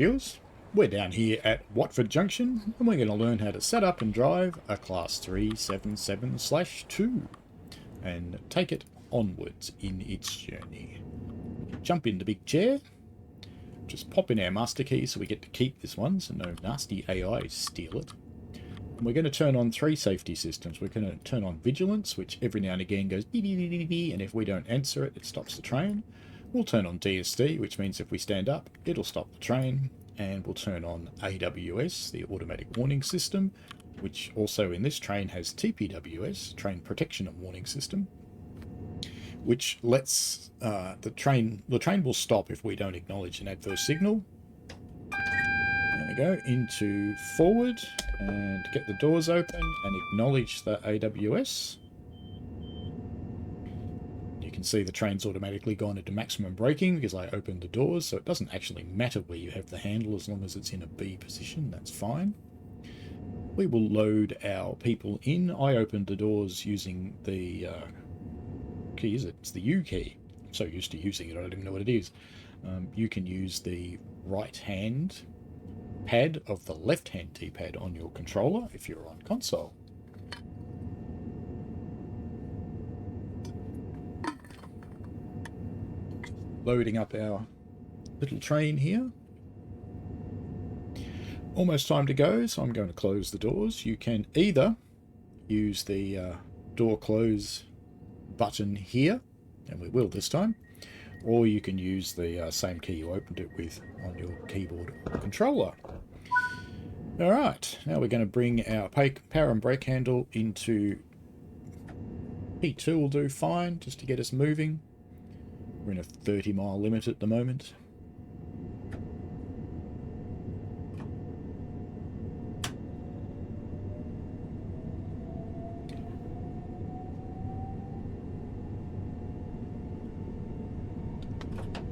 viewers. We're down here at Watford Junction and we're going to learn how to set up and drive a Class 377/2 and take it onwards in its journey. Jump in the big chair, just pop in our master key so we get to keep this one so no nasty AI steal it. And we're going to turn on 3 safety systems. We're going to turn on vigilance, which every now and again goes beep, beep, beep, beep, beep, and if we don't answer it, it stops the train. We'll turn on DSD, which means if we stand up, it'll stop the train. And we'll turn on AWS, the automatic warning system, which also in this train has TPWS, train protection and warning system, which lets the train will stop if we don't acknowledge an adverse signal. There we go, into forward and get the doors open and acknowledge the AWS. You can see the train's automatically gone into maximum braking because I opened the doors, so it doesn't actually matter where you have the handle as long as it's in a B position, that's fine. We will load our people in. I opened the doors using the key, is it? It's the U key. I'm so used to using it, I don't even know what it is. You can use the right hand pad of the left hand D-pad on your controller if you're on console. Loading up our little train here. Almost time to go, so I'm going to close the doors. You can either use the door close button here, and we will this time, or you can use the same key you opened it with on your keyboard or controller. Alright, now we're going to bring our power and brake handle into P2 will do fine, just to get us moving. We're in a 30-mile limit at the moment.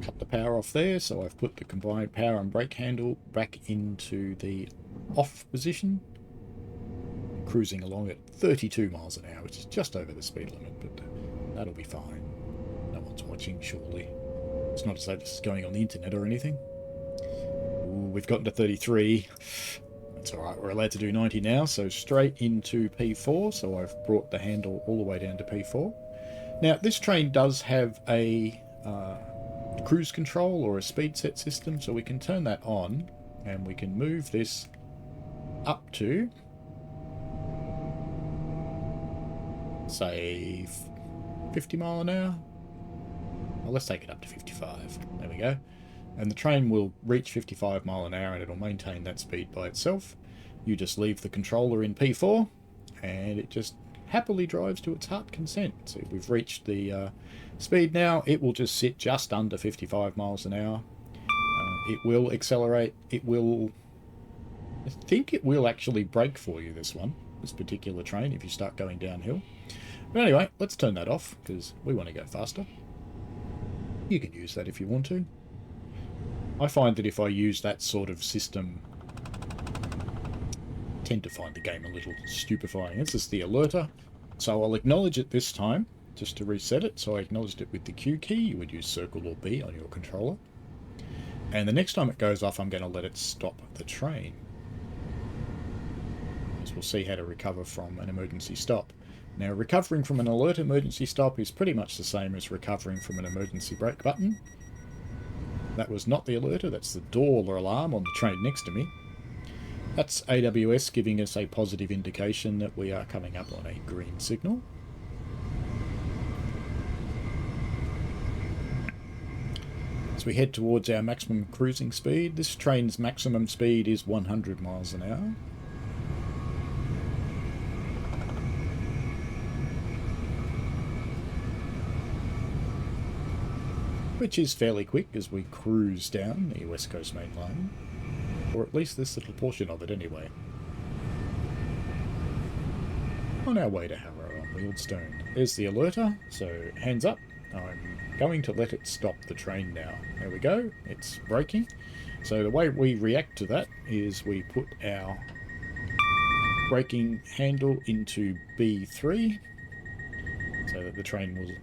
Cut the power off there, so I've put the combined power and brake handle back into the off position. Cruising along at 32 miles an hour, which is just over the speed limit, but that'll be fine. No one's watching, surely. It's not as though this is going on the internet or anything. Ooh, we've gotten to 33. That's alright, we're allowed to do 90 now, so straight into P4. So I've brought the handle all the way down to P4. Now, this train does have a cruise control or a speed set system, so we can turn that on, and we can move this up to, say, 50 mile an hour. Well, let's take it up to 55. There we go. And the train will reach 55 mile an hour and it'll maintain that speed by itself. You just leave the controller in P4 and it just happily drives to its heart content. So we've reached the speed now. It will just sit just under 55 miles an hour. It will accelerate. It will... I think it will actually brake for you, this particular train, if you start going downhill. But anyway, let's turn that off because we want to go faster. You can use that if you want to. I find that if I use that sort of system, I tend to find the game a little stupefying. This is the alerter, so I'll acknowledge it this time, just to reset it. So I acknowledged it with the Q key. You would use circle or B on your controller. And the next time it goes off, I'm going to let it stop the train. As we'll see how to recover from an emergency stop. Now, recovering from an alert emergency stop is pretty much the same as recovering from an emergency brake button. That was not the alerter, that's the door alarm on the train next to me. That's AWS giving us a positive indication that we are coming up on a green signal. As we head towards our maximum cruising speed, this train's maximum speed is 100 miles an hour. Which is fairly quick as we cruise down the West Coast Main Line. Or at least this little portion of it anyway. On our way to Harrow on Wealdstone. There's the alerter, so hands up. I'm going to let it stop the train now. There we go, it's braking. So the way we react to that is we put our braking handle into B3 so that the train will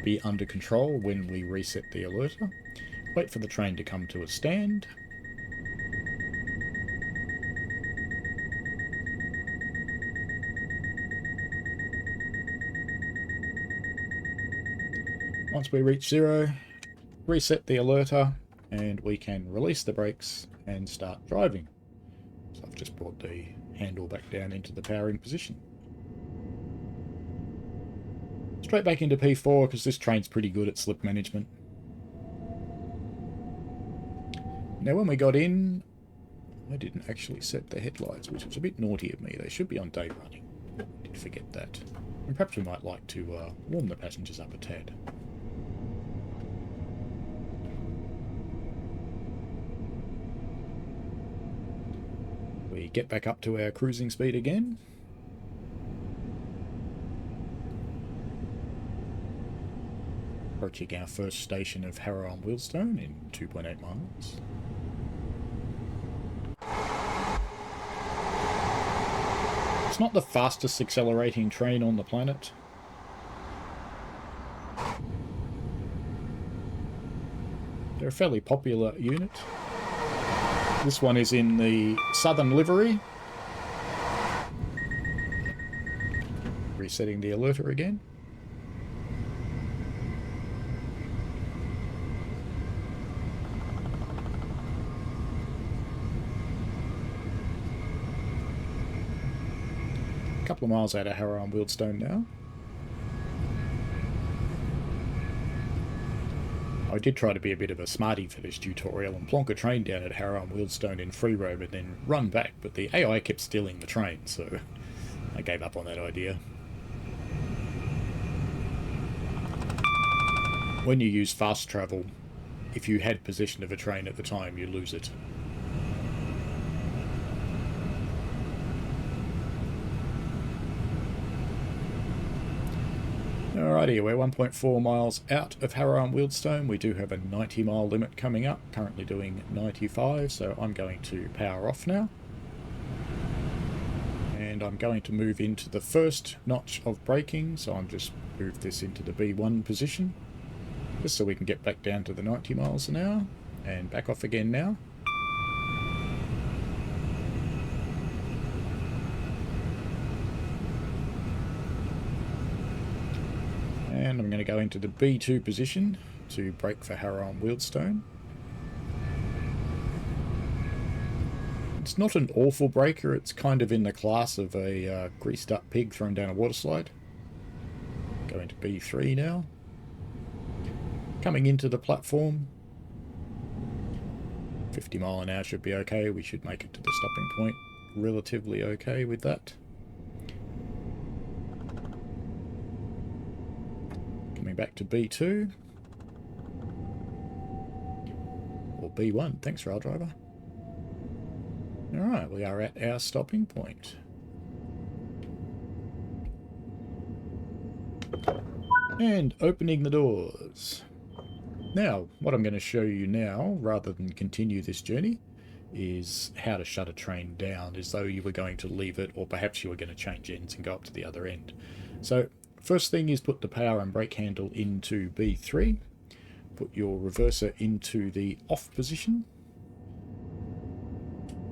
be under control when we reset the alerter. Wait for the train to come to a stand. Once we reach 0, reset the alerter, and we can release the brakes and start driving. So I've just brought the handle back down into the powering position. Straight back into P4 because this train's pretty good at slip management. Now when we got in, I didn't actually set the headlights, which was a bit naughty of me. They should be on day running. I did forget that. And perhaps we might like to warm the passengers up a tad. We get back up to our cruising speed again. Approaching our first station of Harrow-on-Wheelstone in 2.8 miles. It's not the fastest accelerating train on the planet. They're a fairly popular unit. This one is in the southern livery. Resetting the alerter again. A couple of miles out of Harrow-on-Wheelstone now. I did try to be a bit of a smarty for this tutorial and plonk a train down at Harrow-on-Wheelstone in free roam and then run back, but the AI kept stealing the train, so I gave up on that idea. When you use fast travel, if you had possession of a train at the time, you lose it. Alrighty, we're 1.4 miles out of Harrow-on-Wheelstone. We do have a 90-mile limit coming up, currently doing 95, so I'm going to power off now. And I'm going to move into the first notch of braking, so I'm just move this into the B1 position, just so we can get back down to the 90 miles an hour, and back off again now. And I'm going to go into the B2 position to brake for Harrow-on-Wheelstone. It's not an awful braker, it's kind of in the class of a greased up pig thrown down a water slide. Go into B3 now. Coming into the platform. 50 mile an hour should be okay, we should make it to the stopping point relatively okay with that. Coming back to B2. Or B1, thanks rail driver. Alright, we are at our stopping point. And opening the doors. Now, what I'm going to show you now, rather than continue this journey, is how to shut a train down as though you were going to leave it, or perhaps you were going to change ends and go up to the other end. So, first thing is put the power and brake handle into B3. Put your reverser into the off position.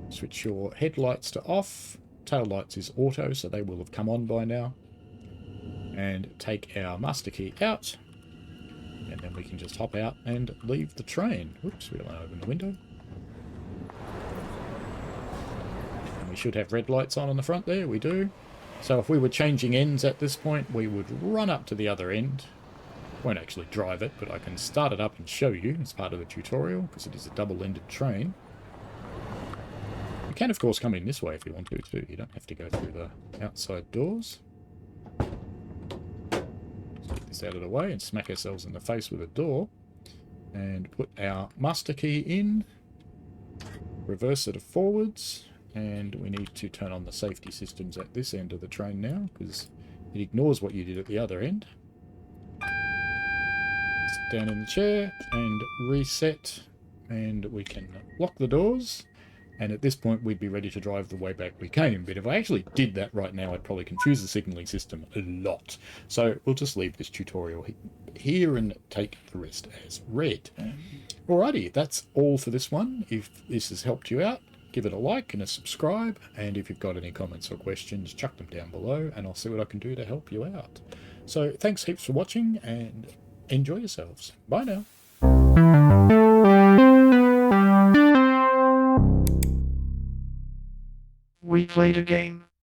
Switch your headlights to off. Tail lights is auto, so they will have come on by now. And take our master key out. And then we can just hop out and leave the train. Whoops, we don't want to open the window. And we should have red lights on the front there, we do. So if we were changing ends at this point, we would run up to the other end. Won't actually drive it, but I can start it up and show you as part of the tutorial, because it is a double-ended train. You can, of course, come in this way if you want to, too. You don't have to go through the outside doors. Get this out of the way and smack ourselves in the face with a door. And put our master key in. Reverse it forwards. And we need to turn on the safety systems at this end of the train now, because it ignores what you did at the other end. Sit down in the chair and reset. And we can lock the doors. And at this point, we'd be ready to drive the way back we came. But if I actually did that right now, I'd probably confuse the signalling system a lot. So we'll just leave this tutorial here and take the rest as read. Alrighty, that's all for this one. If this has helped you out, give it a like and a subscribe. And if you've got any comments or questions, chuck them down below and I'll see what I can do to help you out. So thanks heaps for watching and enjoy yourselves. Bye now. We played a game.